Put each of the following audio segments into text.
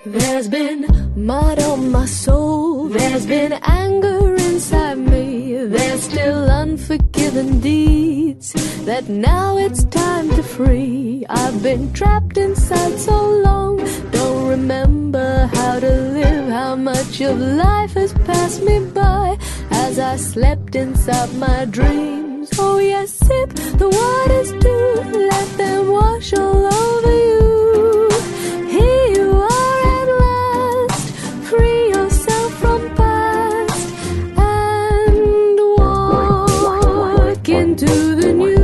There's been mud on my soul, there's been anger inside me, there's still unforgiven deeds that now it's time to free. I've been trapped inside so long, don't remember how to live, how much of life has passed me by as I slept inside my dreams. Oh yes, sip the waters too, let them wash all over you. Here you are at last, free yourself from past and walk into the new.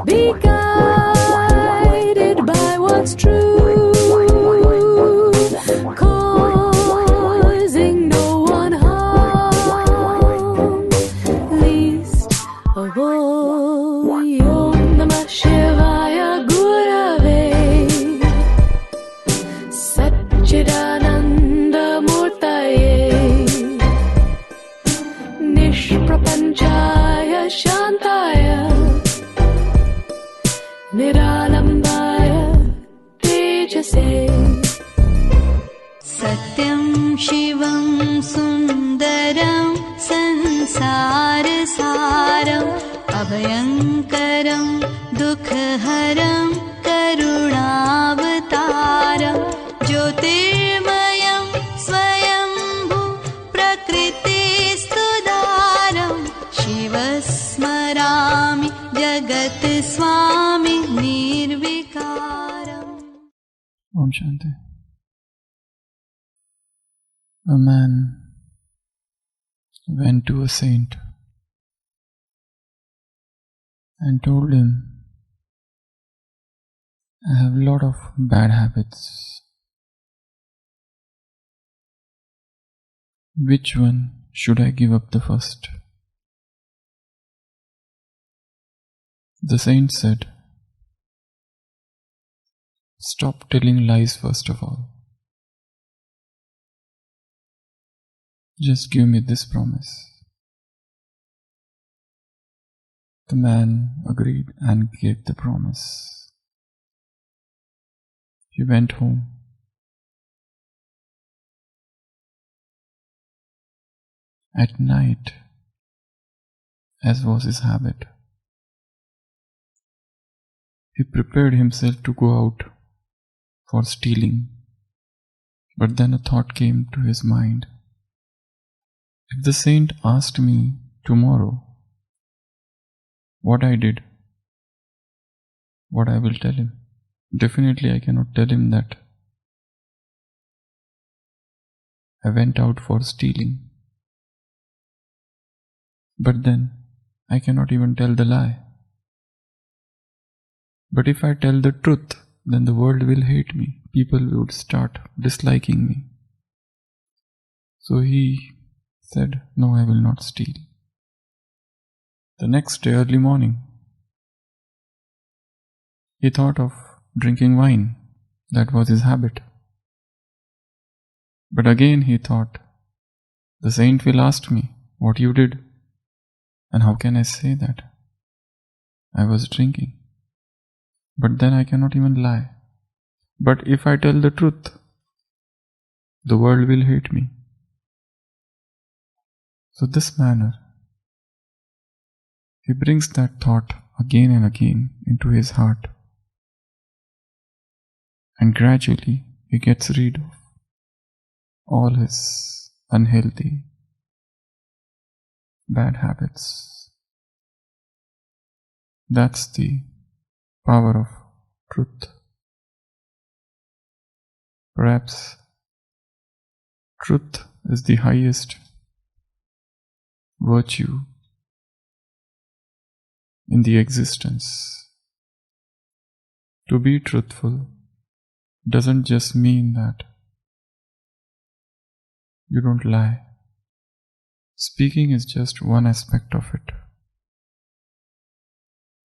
Be guided by what's true, causing no one harm, least of all. Om Namah Shivaya Gurave Sat-Chit-Ananda Murtaye Nishprapanchaya Shantaya Niralambaya Tejase. Satyam Shivam Sundaram Sansarasaram Abhayankaram Dukhaharam Karunavataram Jyotirmayam Swayambhu Prakritistudaram Shivasmarami Jagat Swami Nirvikaram. Om Shanti. A man went to a saint and told him, I have a lot of bad habits. Which one should I give up the first? The saint said, stop telling lies first of all. Just give me this promise. The man agreed and gave the promise. He went home. At night, as was his habit, he prepared himself to go out for stealing. But then a thought came to his mind. If the saint asked me tomorrow what I did, what I will tell him? Definitely I cannot tell him that I went out for stealing. But then I cannot even tell the lie. But if I tell the truth, then the world will hate me. People would start disliking me. So he said, no, I will not steal. The next day, early morning, he thought of drinking wine. That was his habit. But again he thought, the saint will ask me what you did. And how can I say that? I was drinking. But then I cannot even lie. But if I tell the truth, the world will hate me. So this manner, he brings that thought again and again into his heart. And gradually he gets rid of all his unhealthy, bad habits. That's the power of truth. Perhaps truth is the highest virtue in the existence. To be truthful doesn't just mean that you don't lie. Speaking is just one aspect of it.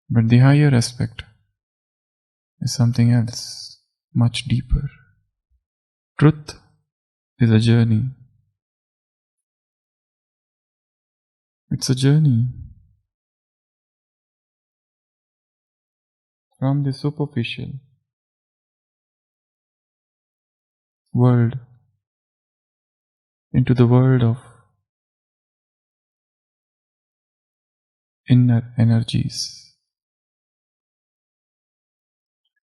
But the higher aspect is something else, much deeper. Truth is a journey. It's a journey from the superficial world, into the world of inner energies.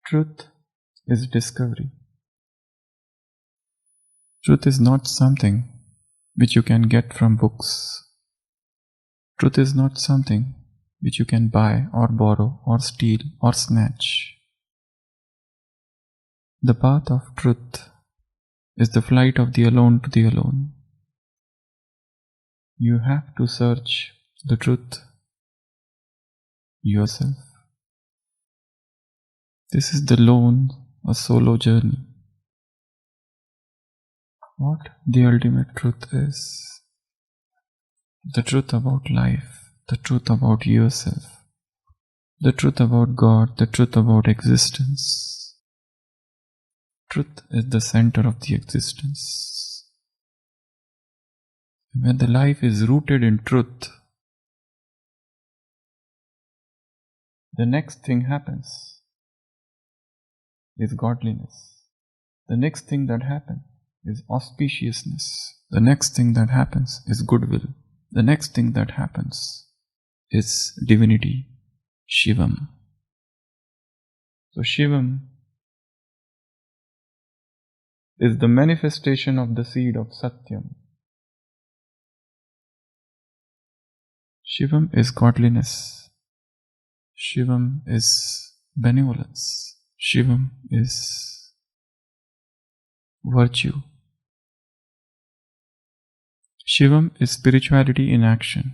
Truth is discovery. Truth is not something which you can get from books. Truth is not something which you can buy or borrow or steal or snatch. The path of truth is the flight of the alone to the alone. You have to search the truth yourself. This is the lone, a solo journey. What the ultimate truth is. The truth about life, the truth about yourself, the truth about God, the truth about existence. Truth is the center of the existence. When the life is rooted in truth, the next thing happens is godliness. The next thing that happens is auspiciousness. The next thing that happens is goodwill. The next thing that happens is divinity, Shivam. So Shivam is the manifestation of the seed of Satyam. Shivam is godliness. Shivam is benevolence. Shivam is virtue. Shivam is spirituality in action.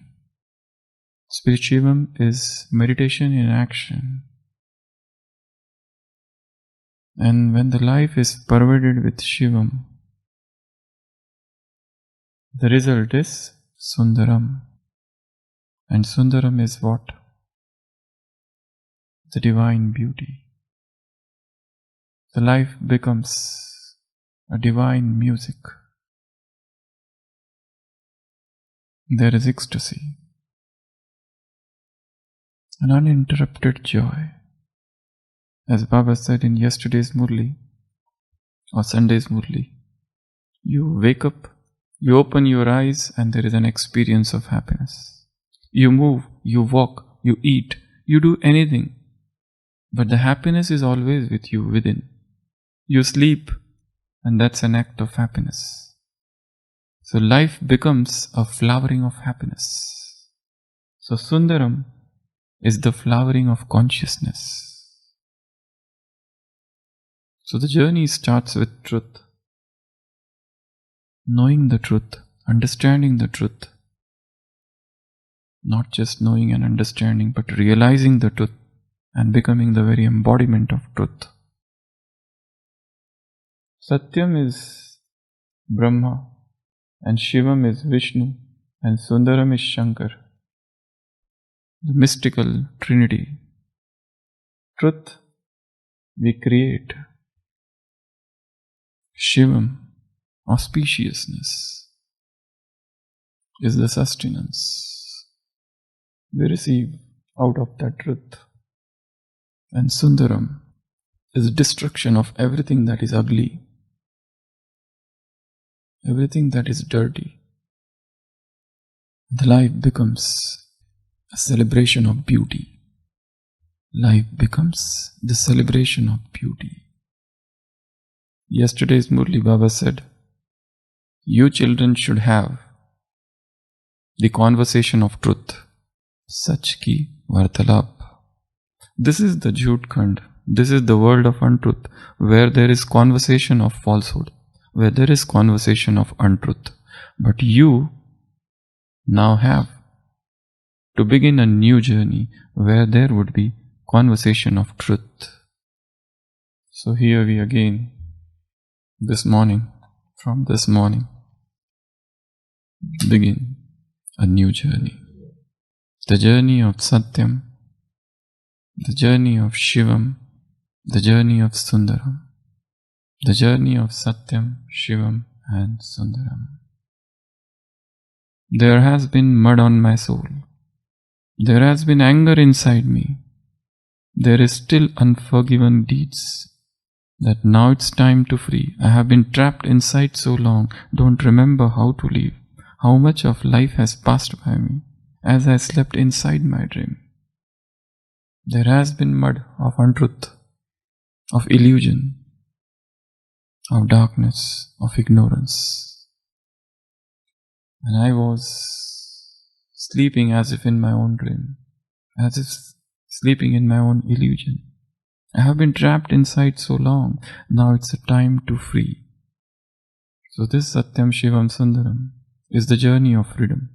Shivam is meditation in action. And when the life is pervaded with Shivam, the result is Sundaram. And Sundaram is what? The divine beauty. The life becomes a divine music. There is ecstasy, an uninterrupted joy. As Baba said in yesterday's Murli or Sunday's Murli, you wake up, you open your eyes, and there is an experience of happiness. You move, you walk, you eat, you do anything, but the happiness is always with you within. You sleep, and that's an act of happiness. So life becomes a flowering of happiness. So Sundaram is the flowering of consciousness. So the journey starts with truth. Knowing the truth, understanding the truth. Not just knowing and understanding, but realizing the truth and becoming the very embodiment of truth. Satyam is Brahma, and Shivam is Vishnu, and Sundaram is Shankar, the mystical trinity. Truth we create. Shivam, auspiciousness, is the sustenance we receive out of that truth. And Sundaram is destruction of everything that is ugly, everything that is dirty. The life becomes a celebration of beauty. Life becomes the celebration of beauty. Yesterday's Murli Baba said, you children should have the conversation of truth. Sach ki vartalap. This is the Jhoot Khand. This is the world of untruth, where there is conversation of falsehood, where there is conversation of untruth. But you now have to begin a new journey where there would be conversation of truth. So here we again, this morning, from this morning, begin a new journey. The journey of Satyam, the journey of Shivam, the journey of Sundaram, the journey of Satyam, Shivam and Sundaram. There has been mud on my soul. There has been anger inside me. There is still unforgiven deeds. that now it's time to free. I have been trapped inside so long, don't remember how to leave. How much of life has passed by me as I slept inside my dream. There has been mud of untruth, of illusion, of darkness, of ignorance. And I was sleeping as if in my own dream, as if sleeping in my own illusion. I have been trapped inside so long, now it's a time to free. So this Satyam Shivam Sundaram is the journey of freedom.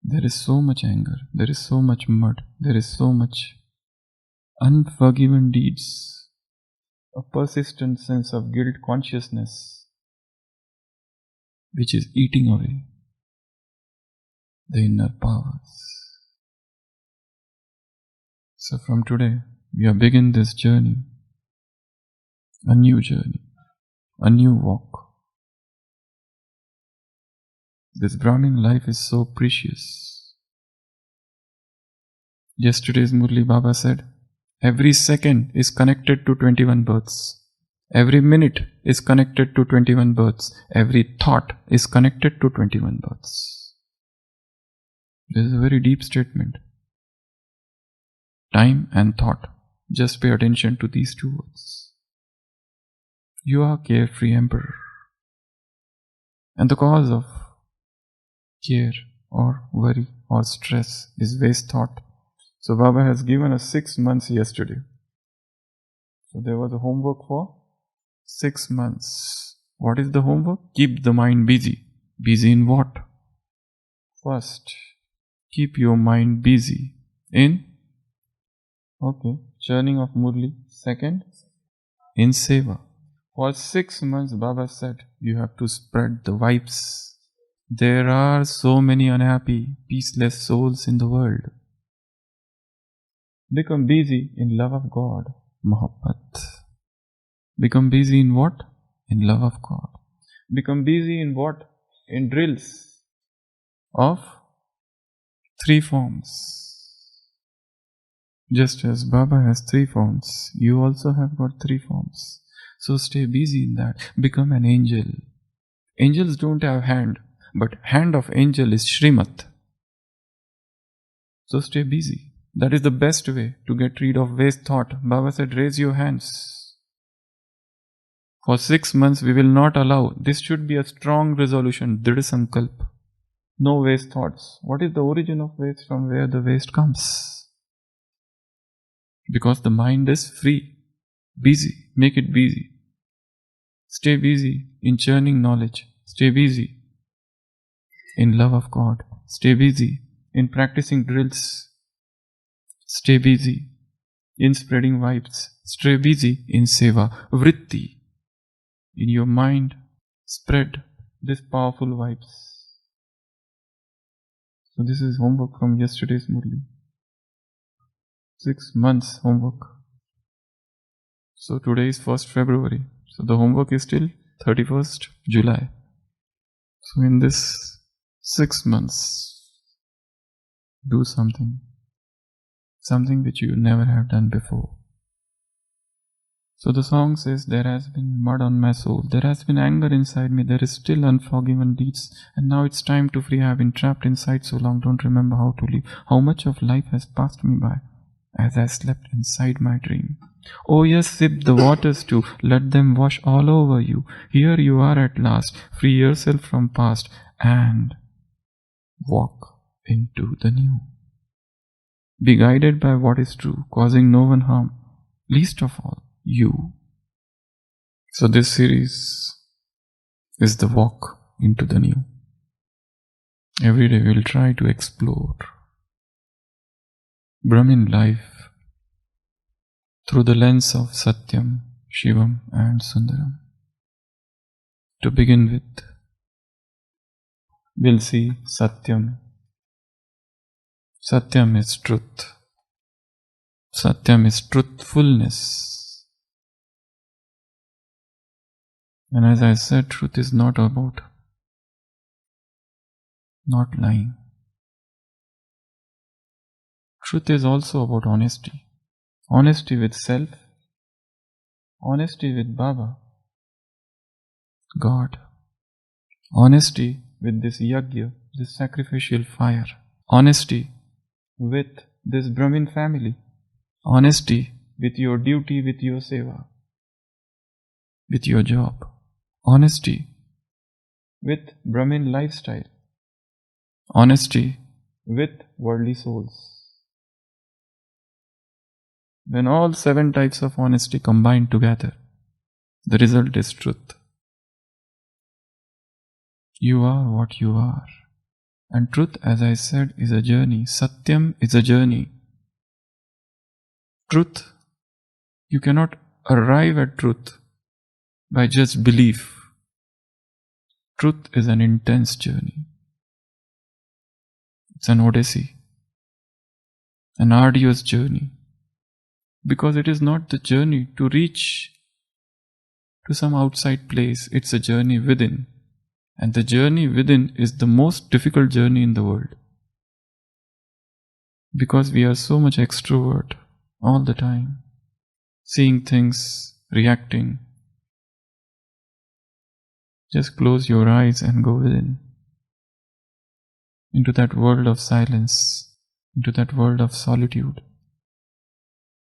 There is so much anger, there is so much mud, there is so much unforgiven deeds, a persistent sense of guilt consciousness which is eating away the inner powers. So from today, we are beginning this journey, a new walk. This Brahmin life is so precious. Yesterday's Murli Baba said, every second is connected to 21 births. Every minute is connected to 21 births. Every thought is connected to 21 births. This is a very deep statement. Time and thought. Just pay attention to these two words. You are carefree emperor. And the cause of care or worry or stress is waste thought. So Baba has given us 6 months yesterday. So there was a homework for 6 months. What is the homework? Keep the mind busy. Busy in what? First, keep your mind busy in churning of Murli. Second, in Seva. For 6 months Baba said, you have to spread the vibes. There are so many unhappy, peaceless souls in the world. Become busy in love of God, Mohabbat. Become busy in what? In love of God. Become busy in what? In drills of 3 forms. Just as Baba has 3 forms, you also have got 3 forms. So stay busy in that. Become an angel. Angels don't have hand, but hand of angel is Shrimat. So stay busy. That is the best way to get rid of waste thought. Baba said, raise your hands. For 6 months we will not allow. This should be a strong resolution. Drid Sankalp. No waste thoughts. What is the origin of waste? From where the waste comes? Because the mind is free. Busy. Make it busy. Stay busy in churning knowledge. Stay busy in love of God. Stay busy in practicing drills. Stay busy in spreading vibes. Stay busy in seva. Vritti. In your mind, spread this powerful vibes. So this is homework from yesterday's Murli. 6 months homework. So today is 1st February. So the homework is till 31st July. So in this 6 months, do something which you never have done before. So the song says, there has been mud on my soul, there has been anger inside me, there is still unforgiven deeds, and now it's time to free. I have been trapped inside so long, don't remember how to live. How much of life has passed me by as I slept inside my dream. Oh yes, sip the waters too, let them wash all over you. Here you are at last, free yourself from past and walk into the new. Be guided by what is true, causing no one harm, least of all you. So this series is the walk into the new. Every day we'll try to explore Brahmin life through the lens of Satyam, Shivam and Sundaram. To begin with, we'll see Satyam. Satyam is truth. Satyam is truthfulness. And as I said, truth is not about not lying. Truth is also about honesty. Honesty with self Honesty with Baba, God. Honesty with this yajna, this sacrificial fire. Honesty with this Brahmin family. Honesty with your duty, with your seva, with your job. Honesty with Brahmin lifestyle. Honesty with worldly souls. When all 7 types of honesty combine together, the result is truth. You are what you are. And truth, as I said, is a journey. Satyam is a journey. Truth, you cannot arrive at truth by just belief. Truth is an intense journey. It's an odyssey, an arduous journey. Because it is not the journey to reach to some outside place, it's a journey within. And the journey within is the most difficult journey in the world. Because we are so much extrovert all the time, seeing things, reacting. Just close your eyes and go within, into that world of silence, into that world of solitude.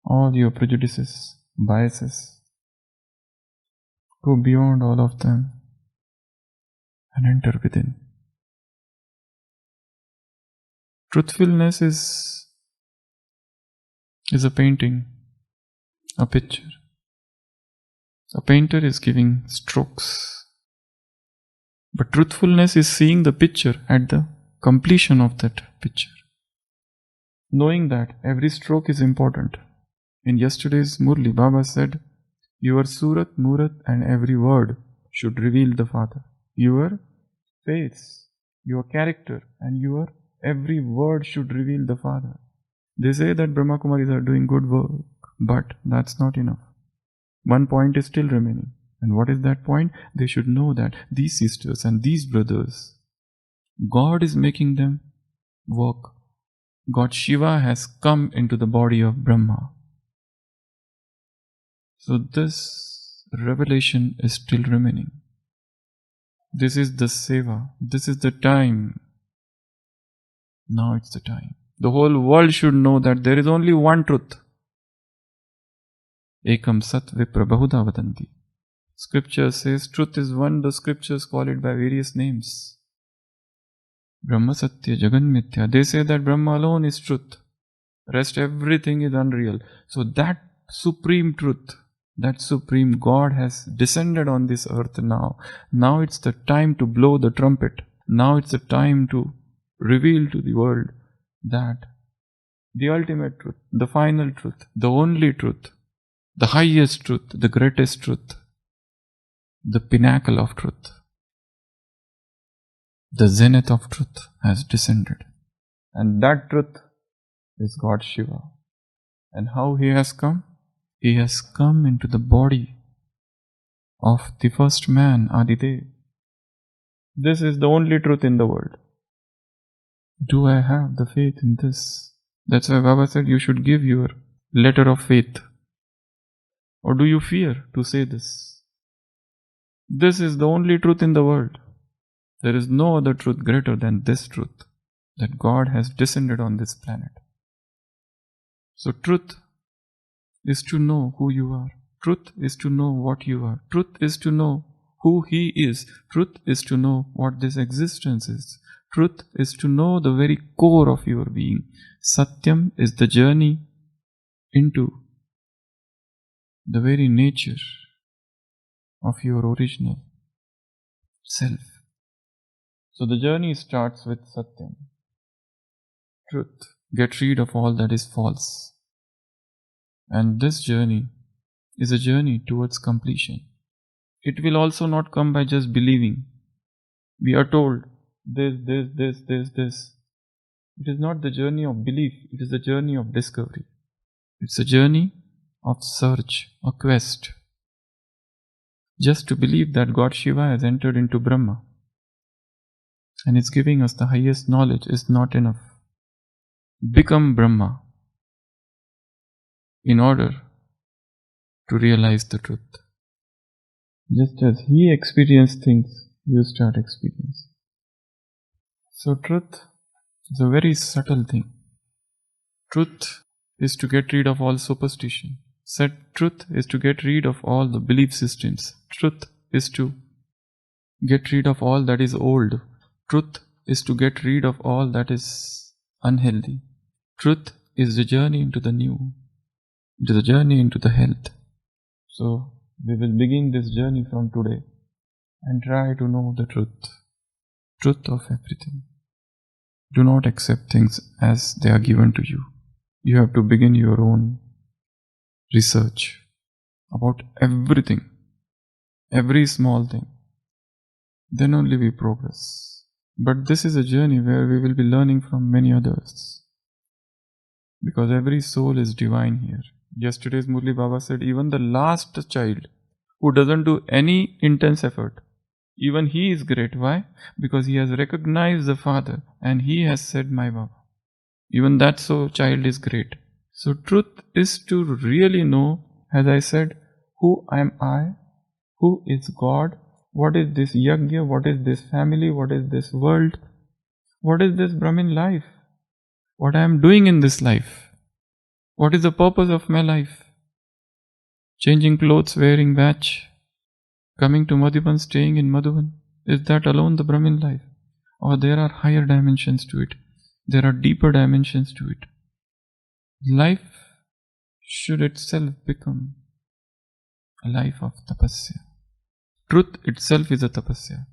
All your prejudices, biases, go beyond all of them and enter within. Truthfulness is a painting, a picture. A painter is giving strokes. But truthfulness is seeing the picture at the completion of that picture. Knowing that every stroke is important. In yesterday's Murli, Baba said, your Surat, Murat and every word should reveal the Father. Your face, your character and your every word should reveal the Father. They say that Brahma Kumaris are doing good work, but that's not enough. One point is still remaining. And what is that point? They should know that these sisters and these brothers, God is making them work. God Shiva has come into the body of Brahma. So this revelation is still remaining. This is the seva. This is the time. Now it's the time. The whole world should know that there is only one truth. Ekam Sat Vipra Bahuda Vadanti. Scripture says truth is one. The scriptures call it by various names. Brahma Satya Jagan Mithya. They say that Brahma alone is truth. Rest everything is unreal. So that supreme truth, that supreme God has descended on this earth now. Now it's the time to blow the trumpet. Now it's the time to reveal to the world that the ultimate truth, the final truth, the only truth, the highest truth, the greatest truth, the pinnacle of truth, the zenith of truth has descended. And that truth is God Shiva. And how he has come? He has come into the body of the first man, Adidev. This is the only truth in the world. Do I have the faith in this? That's why Baba said you should give your letter of faith. Or do you fear to say this? This is the only truth in the world. There is no other truth greater than this truth, that God has descended on this planet. So truth is to know who you are. Truth is to know what you are. Truth is to know who He is. Truth is to know what this existence is. Truth is to know the very core of your being. Satyam is the journey into the very nature of your original self. So the journey starts with Satyam, truth. Get rid of all that is false. And this journey is a journey towards completion. It will also not come by just believing. We are told this. It is not the journey of belief, it is the journey of discovery. It's a journey of search, a quest. Just to believe that God Shiva has entered into Brahma and is giving us the highest knowledge is not enough. Become Brahma in order to realize the truth. Just as he experienced things, you start experiencing. So truth is a very subtle thing. Truth is to get rid of all superstition. Truth is to get rid of all the belief systems. Truth is to get rid of all that is old. Truth is to get rid of all that is unhealthy. Truth is the journey into the new, into the journey into the health. So we will begin this journey from today and try to know the truth of everything. Do not accept things as they are given to you. You have to begin your own research about everything, every small thing. Then only we progress. But this is a journey where we will be learning from many others. Because every soul is divine here. Yesterday's Murli Baba said, even the last child who doesn't do any intense effort, even he is great. Why? Because he has recognized the Father and he has said, my Baba. Even that child is great. So truth is to really know, as I said, who am I? Who is God? What is this yajna? What is this family? What is this world? What is this Brahmin life? What I am doing in this life? What is the purpose of my life? Changing clothes, wearing badge, coming to Madhuban, staying in Madhuban. Is that alone the Brahmin life? Or there are higher dimensions to it? There are deeper dimensions to it. Life should itself become a life of tapasya. Truth itself is a tapasya.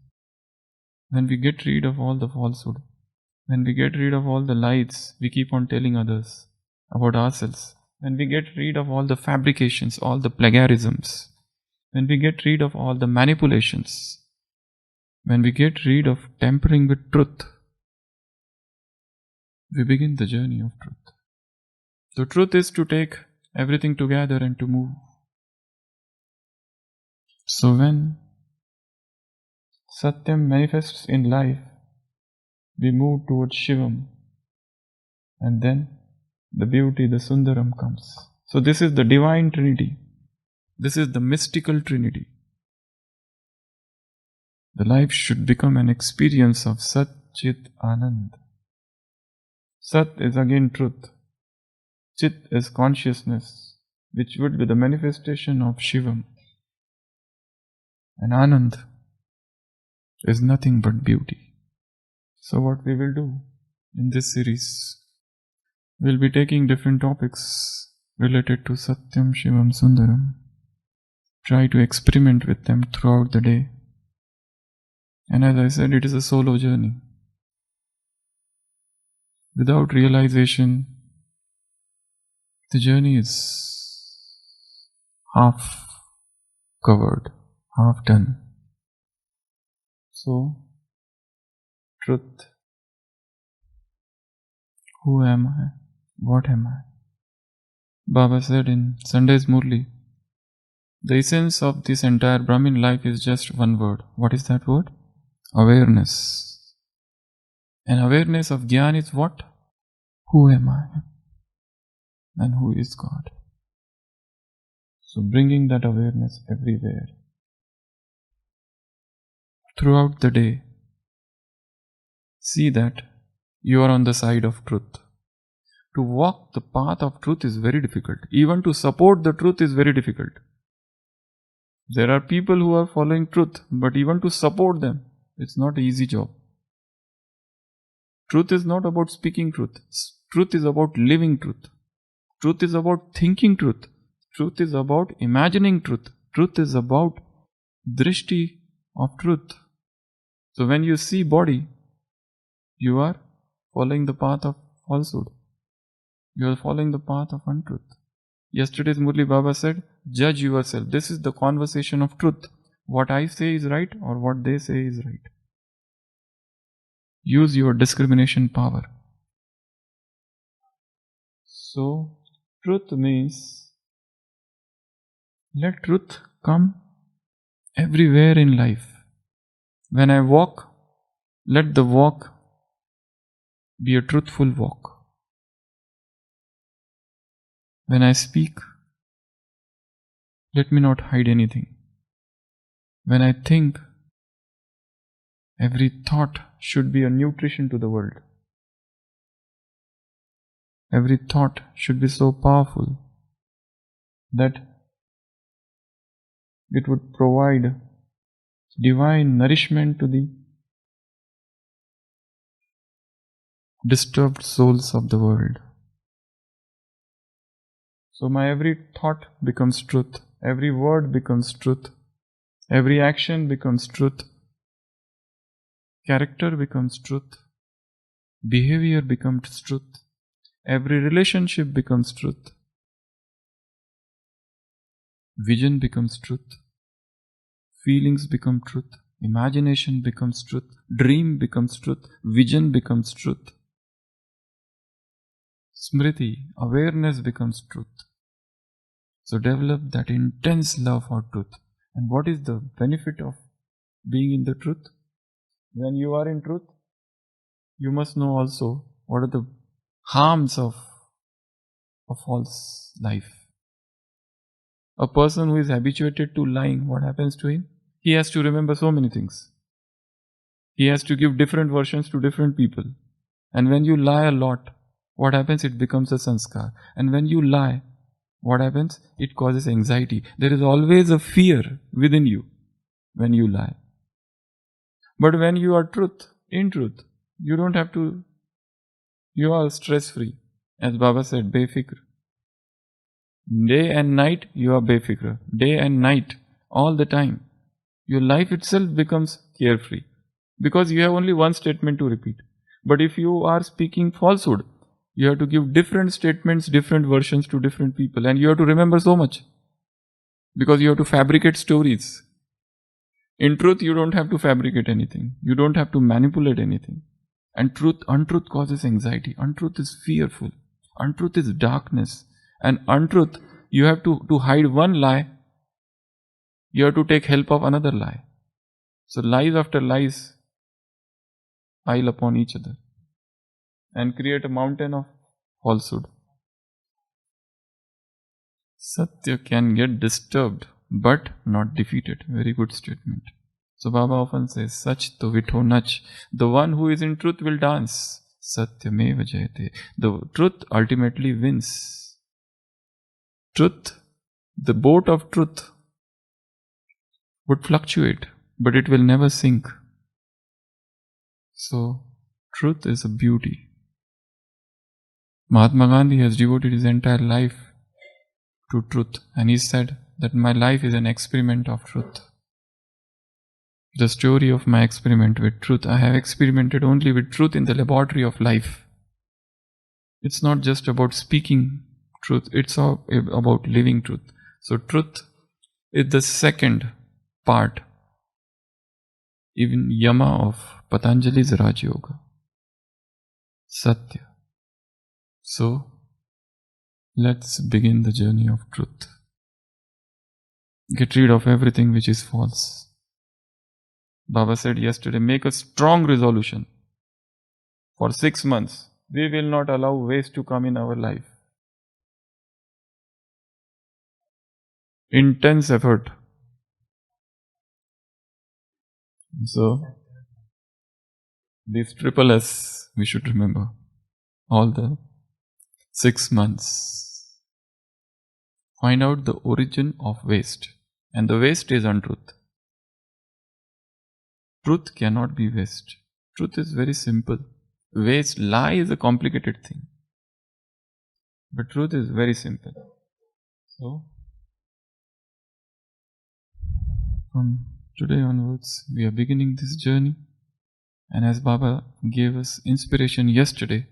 When we get rid of all the falsehood, when we get rid of all the lies we keep on telling others about ourselves, when we get rid of all the fabrications, all the plagiarisms, when we get rid of all the manipulations, when we get rid of tampering with truth, we begin the journey of truth. The truth is to take everything together and to move. So when Satyam manifests in life, we move towards Shivam, and then the beauty, the Sundaram comes. So this is the divine Trinity. This is the mystical Trinity. The life should become an experience of Sat-Chit-Anand. Sat is again truth. Chit is consciousness, which would be the manifestation of Shivam. And Anand is nothing but beauty. So what we will do in this series, we'll be taking different topics related to Satyam Shivam Sundaram. Try to experiment with them throughout the day. And as I said, it is a solo journey. Without realization, the journey is half covered, half done. So, truth. Who am I? What am I? Baba said in Sunday's Murli, the essence of this entire Brahmin life is just one word. What is that word? Awareness. And awareness of Gyan is what? Who am I? And who is God? So bringing that awareness everywhere. Throughout the day, see that you are on the side of truth. To walk the path of truth is very difficult. Even to support the truth is very difficult. There are people who are following truth, but even to support them, it's not an easy job. Truth is not about speaking truth. Truth is about living truth. Truth is about thinking truth. Truth is about imagining truth. Truth is about drishti of truth. So when you see body, you are following the path of falsehood. You are following the path of untruth. Yesterday's Murli Baba said, judge yourself. This is the conversation of truth. What I say is right or what they say is right. Use your discrimination power. So, truth means let truth come everywhere in life. When I walk, let the walk be a truthful walk. When I speak, let me not hide anything. When I think, every thought should be a nutrition to the world. Every thought should be so powerful that it would provide divine nourishment to the disturbed souls of the world. So my every thought becomes truth, every word becomes truth, every action becomes truth, character becomes truth, behavior becomes truth, every relationship becomes truth, vision becomes truth, feelings become truth, imagination becomes truth, dream becomes truth, vision becomes truth, smriti, awareness becomes truth. So develop that intense love for truth. And what is the benefit of being in the truth? When you are in truth, you must know also what are the harms of a false life. A person who is habituated to lying, what happens to him? He has to remember so many things. He has to give different versions to different people. And when you lie a lot, what happens? It becomes a sanskar. And when you lie, what happens? It causes anxiety. There is always a fear within you when you lie. But when you are in truth, you don't have to, you are stress-free. As Baba said, befikr. Day and night, you are befikr. Day and night, all the time. Your life itself becomes carefree. Because you have only one statement to repeat. But if you are speaking falsehood, you have to give different statements, different versions to different people. And you have to remember so much. Because you have to fabricate stories. In truth, you don't have to fabricate anything. You don't have to manipulate anything. And untruth causes anxiety. Untruth is fearful. Untruth is darkness. And untruth, you have to hide one lie, you have to take help of another lie. So lies after lies pile upon each other and create a mountain of falsehood. Satya can get disturbed but not defeated. Very good statement. So Baba often says, Sach to vitho nach. The one who is in truth will dance. Satyameva jayate. The truth ultimately wins. Truth, the boat of truth would fluctuate, but it will never sink. So, truth is a beauty. Mahatma Gandhi has devoted his entire life to truth, and he said that my life is an experiment of truth. The story of my experiment with truth, I have experimented only with truth in the laboratory of life. It's not just about speaking truth, it's all about living truth. So truth is the second part, even yama of Patanjali's Rajyoga. Satya. So, let's begin the journey of truth. Get rid of everything which is false. Baba said yesterday, make a strong resolution. For 6 months, we will not allow waste to come in our life. Intense effort. So, this triple S we should remember. All the 6 months. Find out the origin of waste. And the waste is untruth. Truth cannot be waste. Truth is very simple. Waste, lie is a complicated thing. But truth is very simple. So, from today onwards, we are beginning this journey. And as Baba gave us inspiration yesterday,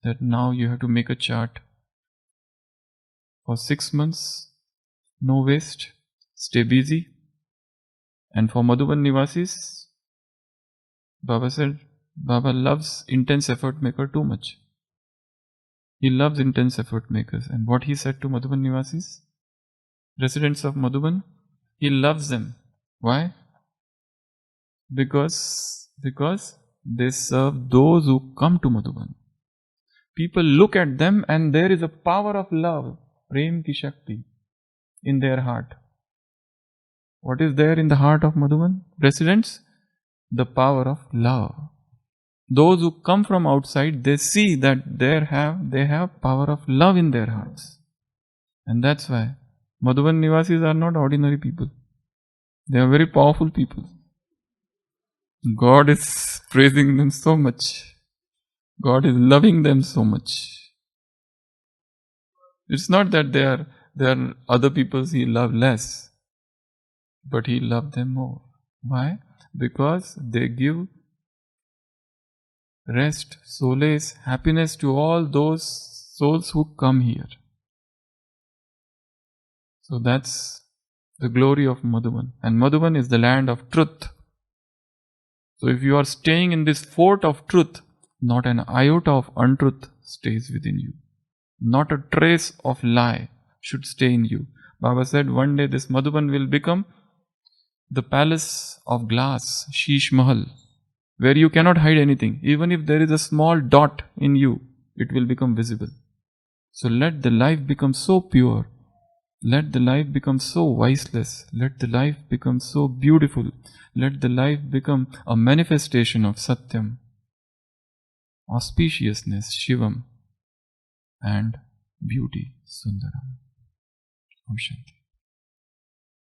that now you have to make a chart. For 6 months, no waste, stay busy. And for Madhuban Nivasis, Baba said, Baba loves intense effort maker too much. He loves intense effort makers. And what he said to Madhuban Nivasis, residents of Madhuban, he loves them. Why? Because they serve those who come to Madhuban. People look at them and there is a power of love, Prem ki Shakti, in their heart. What is there in the heart of Madhuban residents? The power of love. Those who come from outside, they see that they have power of love in their hearts. And that's why Madhuban Nivasis are not ordinary people. They are very powerful people. God is praising them so much. God is loving them so much. It's not that they are other people He loves less, but He loves them more. Why? Because they give rest, solace, happiness to all those souls who come here. So that's the glory of Madhuban. And Madhuban is the land of truth. So if you are staying in this fort of truth, not an iota of untruth stays within you. Not a trace of lie should stay in you. Baba said one day this Madhuban will become the palace of glass, Sheesh Mahal, where you cannot hide anything. Even if there is a small dot in you, it will become visible. So let the life become so pure. Let the life become so viceless. Let the life become so beautiful. Let the life become a manifestation of Satyam, Auspiciousness, Shivam, and beauty, Sundaram. Om Shanti.